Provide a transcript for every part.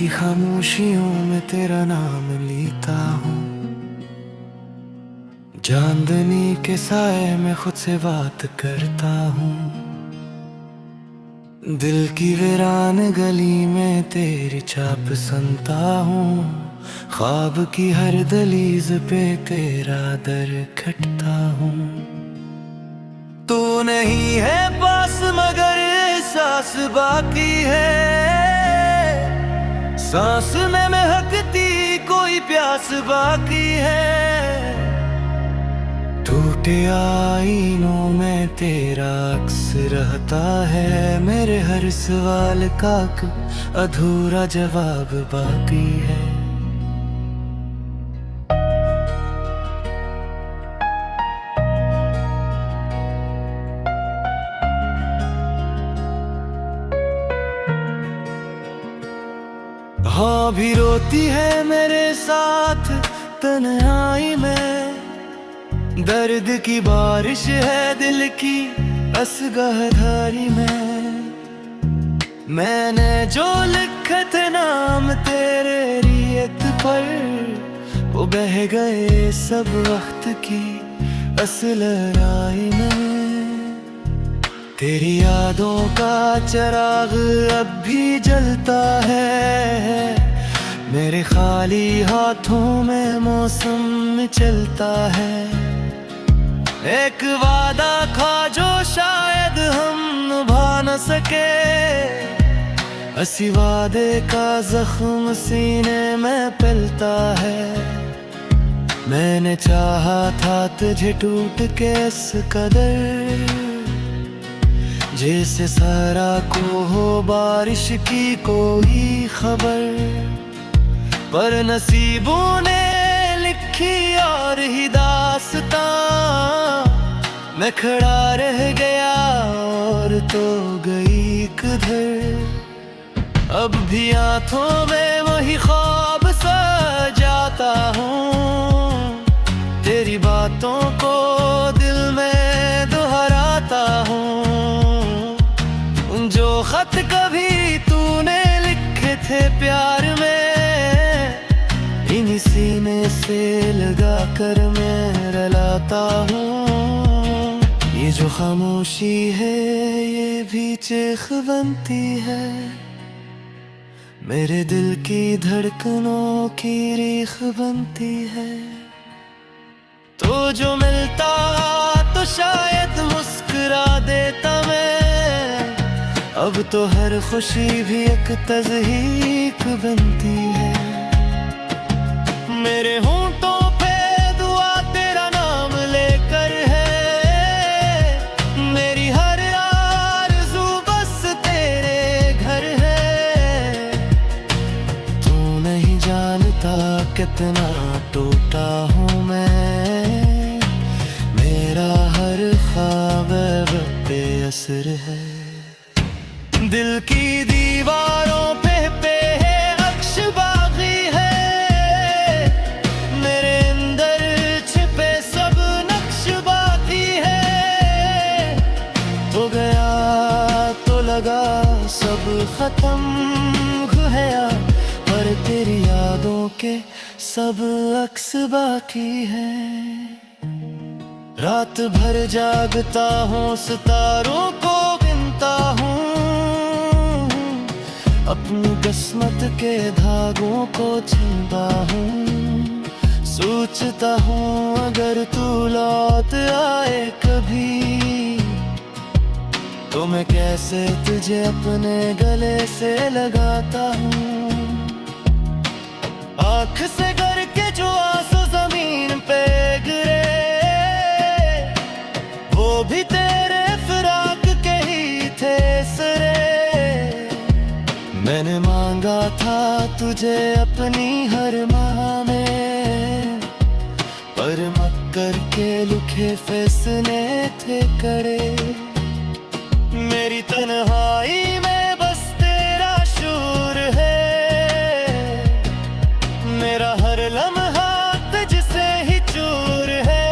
की खामोशियों में तेरा नाम लेता हूँ। चांदनी के साए में खुद से बात करता हूँ। दिल की वीरान गली में तेरी छाप सुनता हूँ। ख्वाब की हर दहलीज पे तेरा दर खटता हूँ। तू नहीं है पास मगर एहसास बाकी है। सांस में महकती कोई प्यास बाकी है। टूटे आईनों में तेरा अक्स रहता है। मेरे हर सवाल का अधूरा जवाब बाकी है। हाँ भी रोती है मेरे साथ तन्हाई में। दर्द की बारिश है दिल की असगहधारी में। मैंने जो लिखे थे नाम तेरे रियत पर, वो बह गए सब वक्त की असल राय में। तेरी यादों का चिराग अब भी जलता है। मेरे खाली हाथों में मौसम चलता है। एक वादा था जो शायद हम निभा न सके। हंसी वादे का जख्म सीने में पलता है। मैंने चाहा था तुझे टूट के इस कदर, जैसे सारा को हो बारिश की कोई खबर। पर नसीबों ने लिखी और ही दास्तां। मैं खड़ा रह गया और तो गई किधर। अब भी आंखों में वही ख्वाब सजाता हूँ। तेरी बातों को दिल में दोहराता हूँ। जो खत कभी तूने लिखे थे प्यार में, इन्हीं सीने से लगा कर मैं रलाता हूँ। ये जो खामोशी है ये भी चीख बनती है। मेरे दिल की धड़कनों की रीख बनती है। तो जो मिलता तो शायद मुस्कुरा देता मैं। अब तो हर खुशी भी एक तज़हीक बनती है। मेरे होंठों पे दुआ तेरा नाम लेकर है। मेरी हर आरज़ू बस तेरे घर है। तू नहीं जानता कितना टूटा हूँ मैं। मेरा हर ख्वाब अब बेअसर है। दिल की दीवारों पे अक्श बाकी है। मेरे अंदर छिपे सब नक्श बाकी है। तो गया तो लगा सब खत्म गया, पर तेरी यादों के सब अक्स बाकी है। रात भर जागता हूँ सितारों को गिनता हूँ। अपनी किस्मत के धागों को छीनता हूँ। सोचता हूँ अगर तू लौट आए कभी, तो मैं कैसे तुझे अपने गले से लगाता हूँ। आँख से गर के जो आंसू जमीन पे गिरे, वो भी तेरे फिराक के ही थे सरे। मैंने मांगा था तुझे अपनी हर माह में, पर मक्कर के लिखे फैसले थे करे। मेरी तन्हाई में बस तेरा शूर है। मेरा हर लम्हा तुझसे ही चूर है।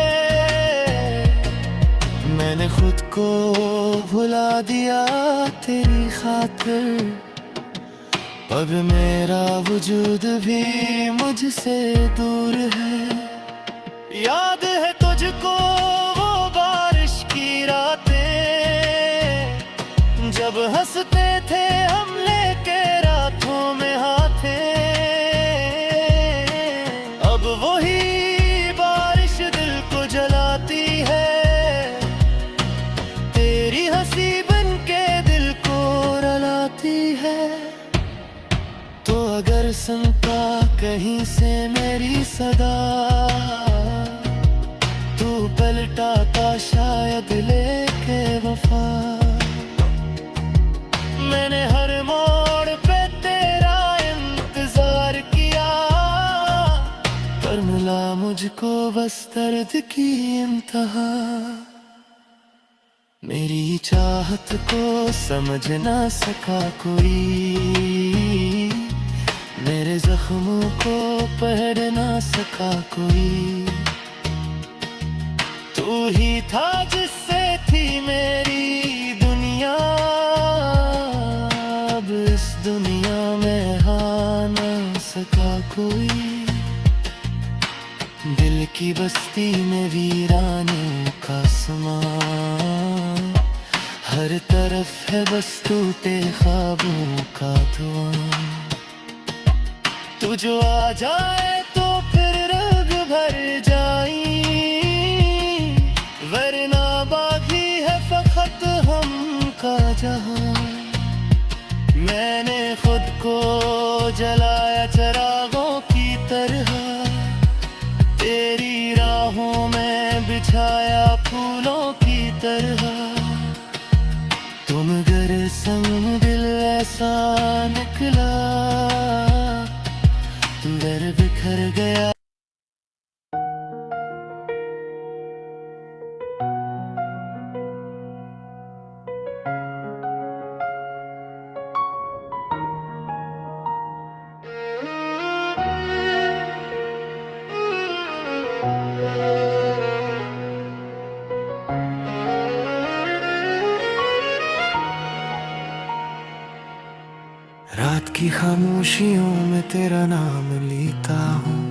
मैंने खुद को भुला दिया तेरी खातिर, अब मेरा वजूद भी मुझसे दूर है। याद है तुझको वो बारिश की रातें, जब हंसते थे हम लेके रातों में हाथे। अब वही बारिश दिल को जलाती है, तेरी हंसी बन के दिल को रुलाती है। तो अगर सुनता कहीं से मेरी सदा, तू पलटाता शायद लेके वफा। मैंने हर मोड़ पे तेरा इंतजार किया, पर मिला मुझको बस दर्द की इंतहा। मेरी चाहत को समझ ना सका कोई, मेरे जख्मों को पढ़ ना सका कोई। तू ही था जिससे थी मेरी दुनिया, अब इस दुनिया में आ ना सका कोई। दिल की बस्ती में वीराने का समान, हर तरफ है बस टूटे ख्वाबों का धुआं। तू जो आ जाए तो फिर रग भर जाई, वरना बाकी है फकत हम का जहां। मैंने खुद को जलाया चरागों की तरह, तेरी राहों में बिछाया फूलों की तरह। तुम गर संग दिल ऐसा निकला, तू घर बिखर गया। रात की खामोशियों में तेरा नाम लेता हूँ,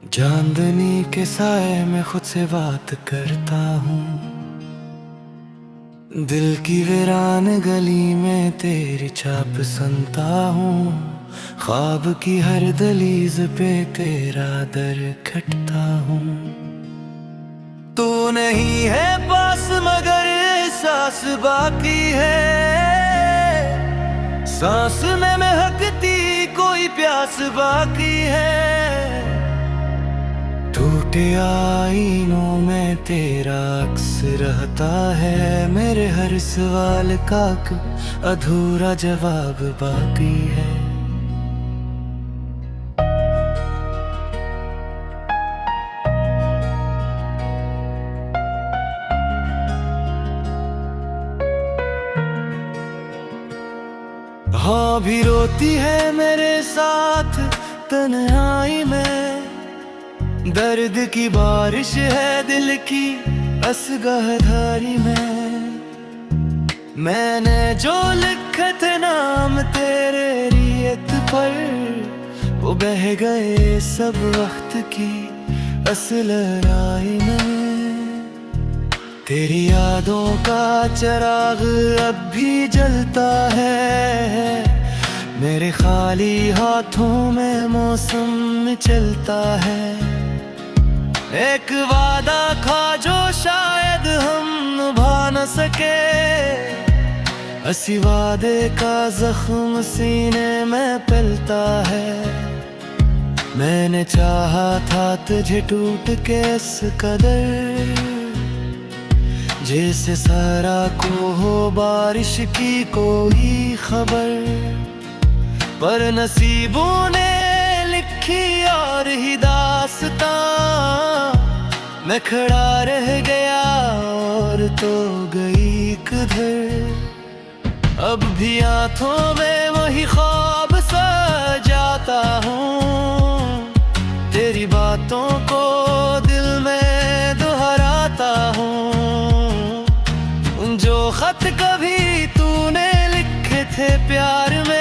चांदनी के साए में खुद से बात करता हूँ। दिल की वीरान गली में तेरी छाप सुनता हूँ, ख्वाब की हर दहलीज पे तेरा दर खटता हूँ। तू नहीं है पास मगर एहसास बाकी है, सांस में महकती कोई प्यास बाकी है। टूटे आईनों में तेरा अक्स रहता है, मेरे हर सवाल का अधूरा जवाब बाकी है। हाँ भी रोती है मेरे साथ तन्हाई में, दर्द की बारिश है दिल की असगहधारी में। मैंने जो लिखे थे नाम तेरे रियत पर, वो बह गए सब वक्त की असल राई में। तेरी यादों का चिराग अब भी जलता है, मेरे खाली हाथों में मौसम चलता है। एक वादा था जो शायद हम निभा न सके, इसी वादे का जख्म सीने में पलता है। मैंने चाहा था तुझे टूट के इस कदर, जैसे सारा को हो बारिश की कोई खबर। पर नसीबों ने लिखी और ही दास्तां, मैं खड़ा रह गया और तो गई किधर। अब भी आंखों में वही ख्वाब सजाता हूँ, तेरी बातों को दिल में दोहराता हूँ। जो खत कभी तूने लिखे थे प्यार में,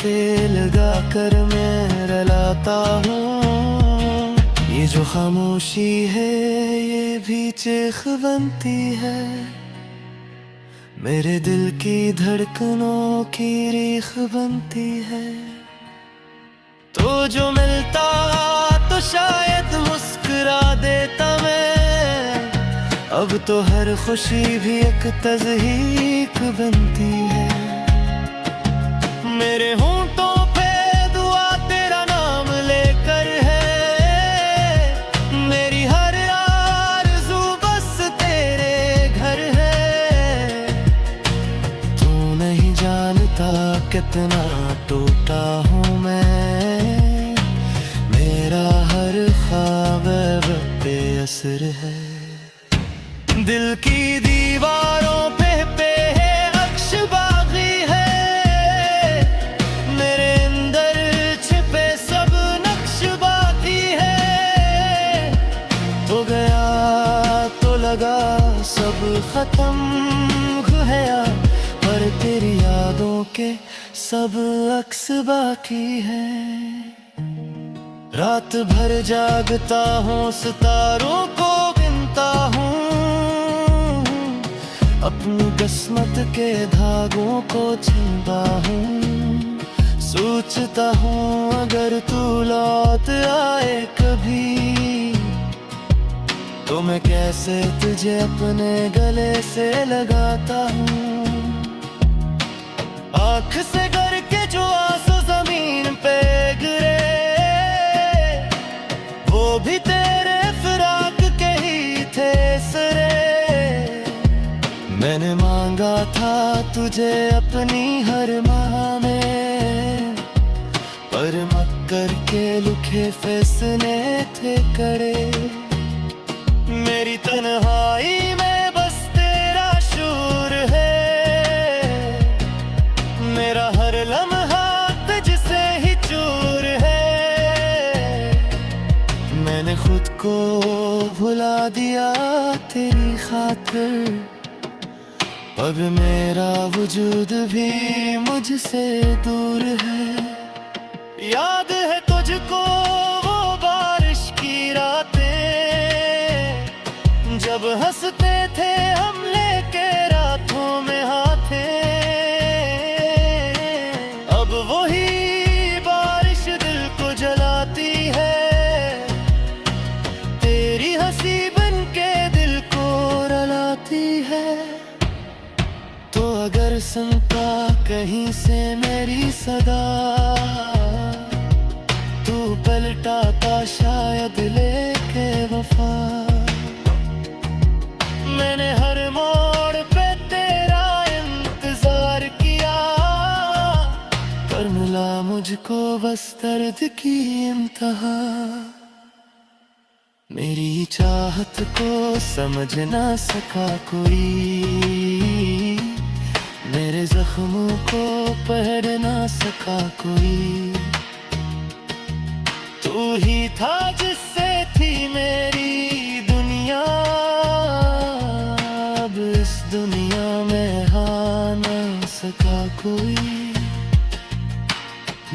से लगा कर मैं रलाता हूँ। ये जो खामोशी है ये भी चीख बनती है, मेरे दिल की धड़कनों की रीख बनती है। तो जो मिलता तो शायद मुस्कुरा देता मैं, अब तो हर खुशी भी एक तज़हीक बनती है। मेरे होंठों पे दुआ तेरा नाम लेकर है, मेरी हर आरज़ू बस तेरे घर है। तू नहीं जानता कितना टूटा हूँ मैं, मेरा हर ख्वाब अब बेअसर है। दिल की दीवारों पे अक्श बाकी है, मेरे अंदर छिपे सब नक्श बाकी है। तो गया तो लगा सब खत्म गया, पर तेरी यादों के सब अक्स बाकी है। रात भर जागता हूँ सितारों को गिनता हूँ, अपनी किस्मत के धागों को छीनता हूँ। सोचता हूँ अगर तू लौट आए कभी, तो मैं कैसे तुझे अपने गले से लगाता हूँ। आँख से गर के जो आंसू जमीन पे गिरे, वो भी तेरे फिराक के ही थे सरे। मैंने मांगा था तुझे अपनी हर माह में, पर मक्कर के लिखे फैसले थे कड़े। मेरी तन्हाई में बस तेरा शूर है, मेरा हर लम्हा तुझसे ही चूर है। मैंने खुद को भुला दिया तेरी खातिर, अब मेरा वजूद भी मुझसे दूर है। याद है तुझको वो बारिश की रातें, जब हंसते थे हम लेके रातों में हाथे। अब वही बारिश दिल को जलाती है, तेरी हंसी बन के दिल को रुलाती है। तो अगर सुनता कहीं से मेरी सदा, तू पलटाता शायद लेके वफा। मैंने हर मोड़ पे तेरा इंतजार किया, पर मिला मुझको बस दर्द की इंतहा। मेरी चाहत को समझ ना सका कोई, मेरे जख्मों को पढ़ ना सका कोई। तू ही था जिससे थी मेरी दुनिया, अब इस दुनिया में हाँ ना सका कोई।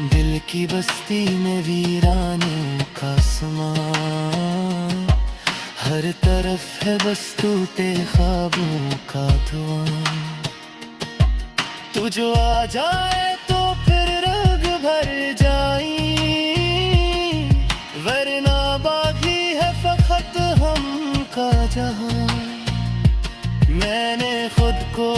दिल की बस्ती में वीरानों का समान, हर तरफ है बस टूटे ख्वाबों का धुआं। तू जो आ जाए तो फिर रग भर जाई, वरना बाकी है फकत हम का जहां। मैंने खुद को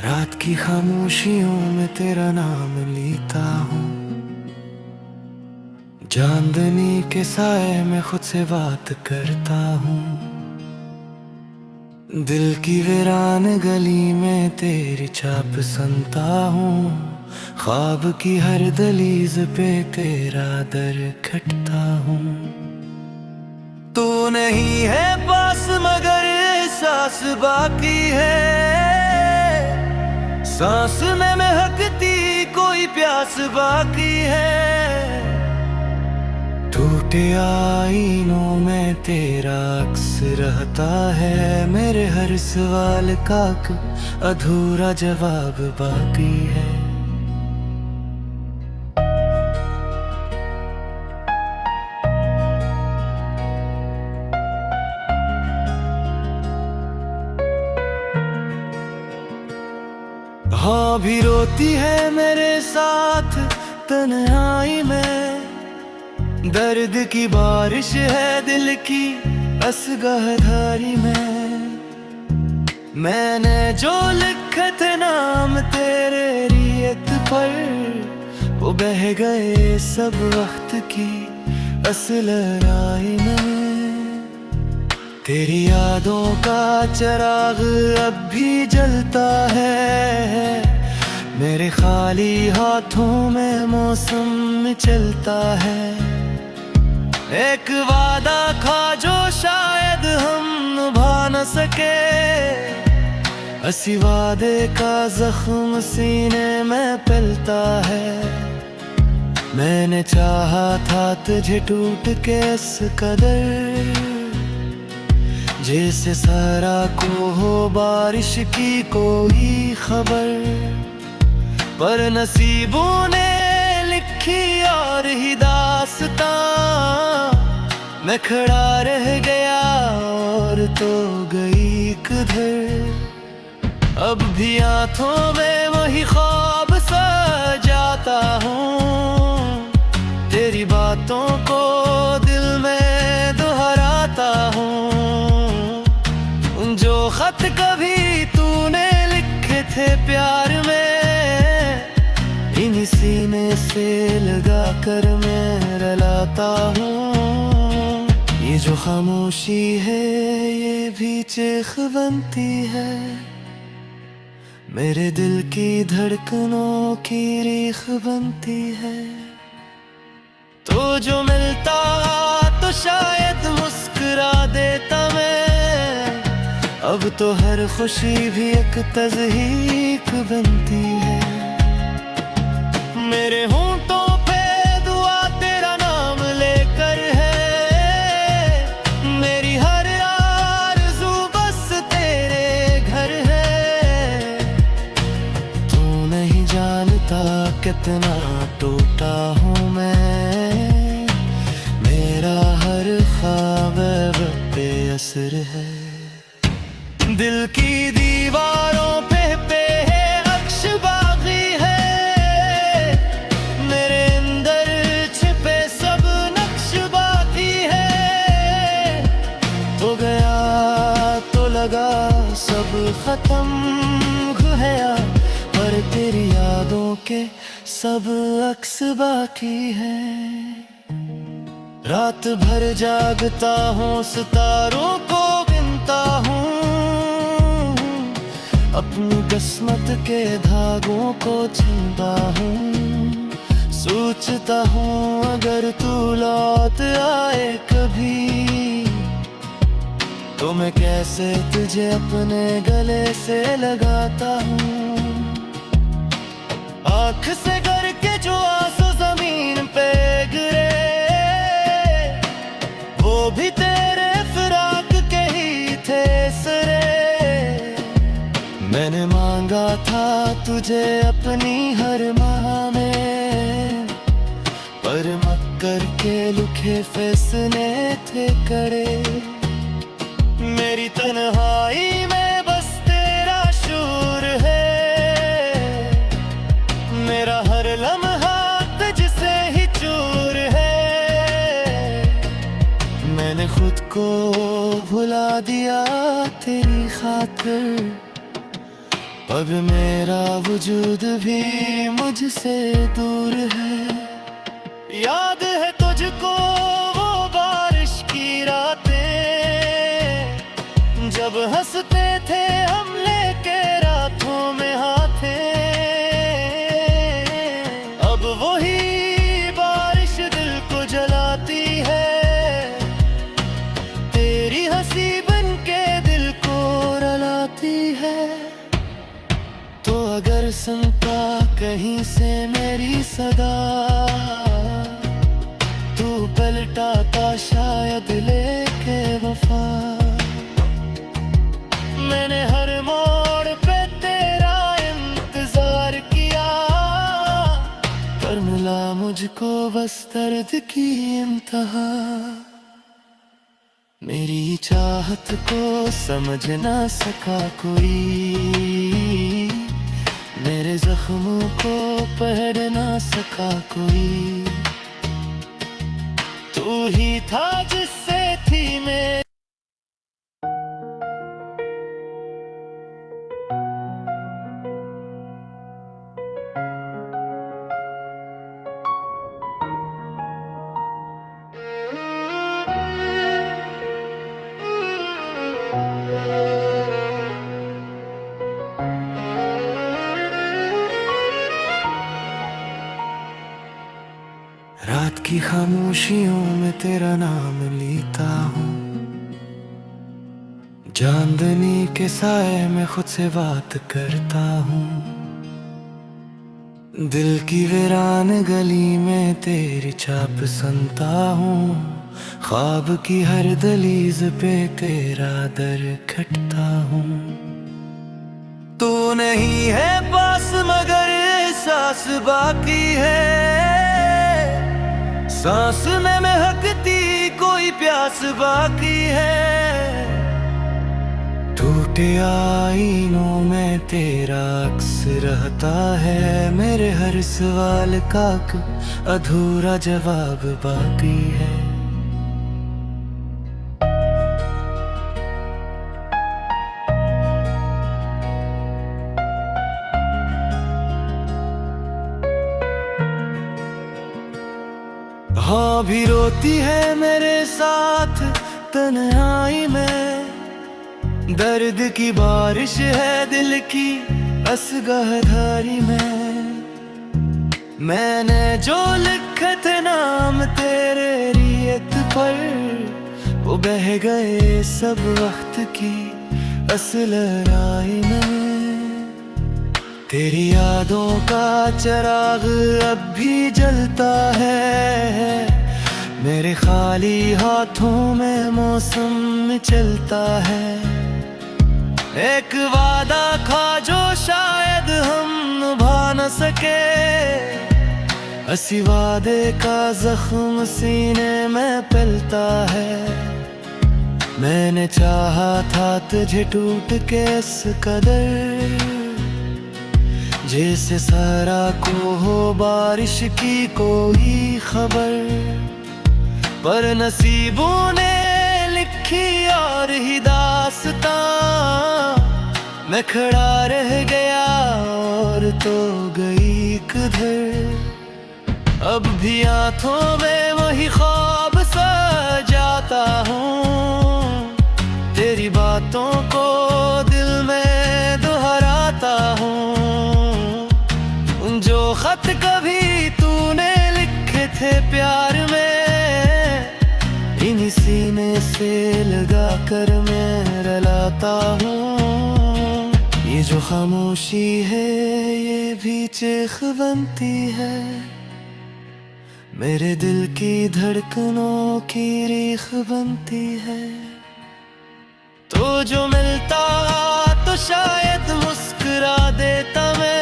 रात की खामोशियों में तेरा नाम लेता हूँ, चांदनी के साए में खुद से बात करता हूँ। दिल की वीरान गली में तेरी छाप सुनता हूँ, ख्वाब की हर दहलीज पे तेरा दर खटता हूँ। तू नहीं है पास मगर सांस बाकी है, सांस में महकती कोई प्यास बाकी है। टूटे आईनों में तेरा अक्स रहता है, मेरे हर सवाल का अधूरा जवाब बाकी है। हाँ भी रोती है मेरे साथ तन्हाई में, दर्द की बारिश है दिल की असगहधारी में। मैंने जो लिखे थे नाम तेरे रियत पर, वो बह गए सब वक्त की असलराई में। तेरी यादों का चिराग अब भी जलता है, मेरे खाली हाथों में मौसम चलता है। एक वादा था जो शायद हम निभा न सके, हंसी वादे का जख्म सीने में पलता है। मैंने चाहा था तुझे टूट के इस कदर, जैसे सारा को हो बारिश की कोई खबर। पर नसीबों ने लिखी और ही दास्तां, मैं खड़ा रह गया और तो गई किधर। अब भी आंखों में वही ख्वाब सजाता हूँ, तेरी बातों को दिल में दोहराता हूँ। जो खत कभी तूने लिखे थे प्यार में, इन्हीं सीने से लगा कर मैं रलाता हूँ। ये जो खामोशी है ये भी चीख बनती है, मेरे दिल की धड़कनों की रीख बनती है। तो जो मिलता तो शायद मुस्कुरा देता मैं, अब तो हर खुशी भी एक तज़हीक बनती है। मेरे होंठों पे दुआ तेरा नाम लेकर है, मेरी हर आरज़ू बस तेरे घर है। तू नहीं जानता कितना टूटा हूँ मैं, मेरा हर ख्वाब अब बेअसर है। दिल की दीवारों पे अक्श बाकी है, मेरे अंदर छिपे सब नक्श बाकी है। तो गया तो लगा सब खत्म गया, पर तेरी यादों के सब अक्स बाकी है। रात भर जागता हूँ सितारों को गिनता हूँ, अपनी किस्मत के धागों को छीनता हूँ। सोचता हूँ अगर तू लौट आए कभी, तो मैं कैसे तुझे अपने गले से लगाता हूँ। आँख से गर के जो आंसू जमीन पे गिरे, वो भी तेरे फिराक के ही थे सरे। मैंने मांगा था तुझे अपनी हर माह में, पर मक्कर के लिखे फैसले थे करे। मेरी तन्हाई में बस तेरा शूर है, मेरा हर लम्हा तुझसे ही चूर है। मैंने खुद को भुला दिया तेरी खातिर, अब मेरा वजूद भी मुझसे दूर है। याद है तुझको वो बारिश की रातें, जब हंसते थे हम लेके रातों में हाथे। अब वही बारिश दिल को जलाती है, ही हंसी बन के दिल को रुलाती है। तो अगर सुनता कहीं से मेरी सदा, तू पलटाता शायद लेके वफा। मैंने हर मोड़ पे तेरा इंतजार किया, पर मिला मुझको बस दर्द की इंतहा। मेरी चाहत को समझ ना सका कोई, मेरे जख्मों को पढ़ ना सका कोई। तू ही था जिससे थी मेरी रात की खामोशियों में तेरा नाम लेता हूँ, चांदनी के साए में खुद से बात करता हूँ। दिल की वीरान गली में तेरी छाप सुनता हूँ, ख्वाब की हर दहलीज पे तेरा दर खटता हूँ। तू नहीं है पास मगर एहसास बाकी है, सांस में महकती कोई प्यास बाकी है। टूटे आईनों में तेरा अक्स रहता है, मेरे हर सवाल का अधूरा जवाब बाकी है। हाँ भी रोती है मेरे साथ तन्हाई में, दर्द की बारिश है दिल की असगहधारी में। मैंने जो लिखे थे नाम तेरे रियत पर, वो बह गए सब वक्त की असल राही में। तेरी यादों का चिराग अब भी जलता है, मेरे खाली हाथों में मौसम चलता है। एक वादा था जो शायद हम निभा न सके, इसी वादे का जख्म सीने में पलता है। मैंने चाहा था तुझे टूट के इस कदर, जैसे सारा को हो बारिश की कोई खबर। पर नसीबों ने लिखी और ही दास्तां, मैं खड़ा रह गया और तो गई किधर। अब भी आंखों में वही ख्वाब सजाता हूँ, तेरी बातों को दिल में दोहराता हूँ। जो खत कभी तूने लिखे थे प्यार में, इन्हीं सीने से लगा कर मैं रुलाता हूँ। ये जो खामोशी है ये भी चीख बनती है, मेरे दिल की धड़कनों की रीख बनती है। तो जो मिलता तो शायद मुस्कुरा देता मैं,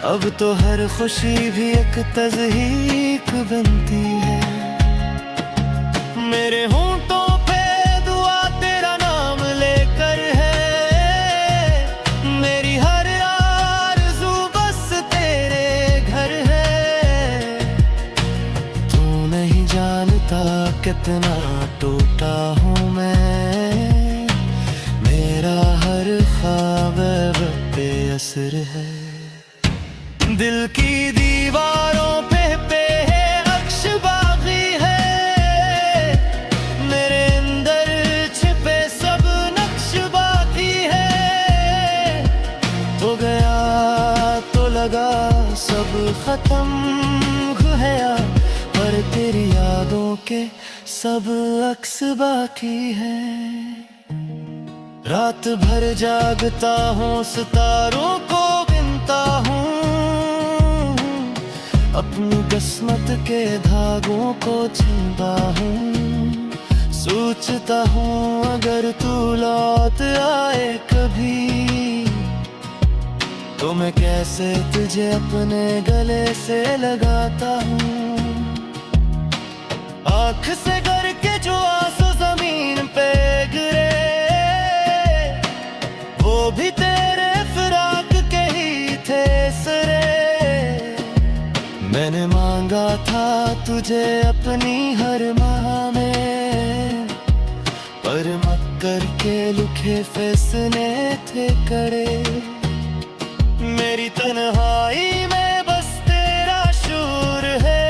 अब तो हर खुशी भी एक तज़हीक बनती है। मेरे होंठों पे दुआ तेरा नाम लेकर है, मेरी हर आरज़ू बस तेरे घर है। तू नहीं जानता कितना टूटा हूँ मैं, मेरा हर ख्वाब अब बेअसर है। दिल की दीवारों पे अक्श बाकी है, मेरे अंदर छिपे सब नक्श बाकी है। तो गया तो लगा सब खत्म गया, पर तेरी यादों के सब अक्स बाकी है। रात भर जागता हूँ, सितारों को गिनता हूँ, अपनी किस्मत के धागों को छीनता हूँ। सोचता हूँ अगर तू लौट आए कभी, तो मैं कैसे तुझे अपने गले से लगाता हूँ। आँख से गर के जो आंसू जमीन पे गिरे, वो भी तेरे फिराक के ही थे सरे। मैंने मांगा था तुझे अपनी हर माह में, पर मक्कर के लिखे फैसले थे कड़े। मेरी तन्हाई में बस तेरा शूर है,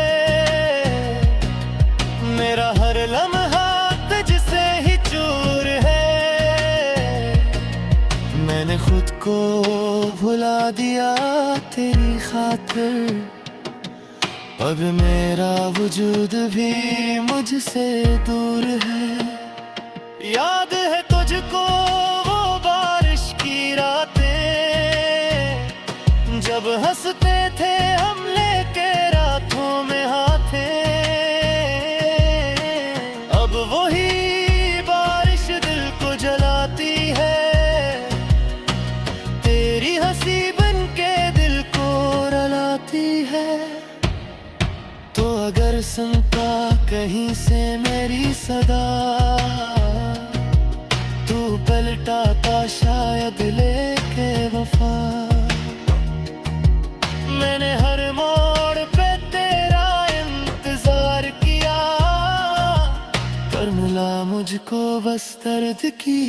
मेरा हर लम्हा तुझसे ही चूर है। मैंने खुद को भुला दिया तेरी खातिर, अब मेरा वजूद भी मुझसे दूर है। याद है तुझको वो बारिश की रातें, जब हंसते थे हम लेके रातों में हाथे। अब वही बारिश दिल को जलाती है, तेरी हंसी बन के दिल को रुलाती है। तो अगर सुनता कहीं से मेरी सदा, तू पलटाता शायद लेके वफा। मैंने हर मोड़ पे तेरा इंतजार किया, पर मिला मुझको बस दर्द की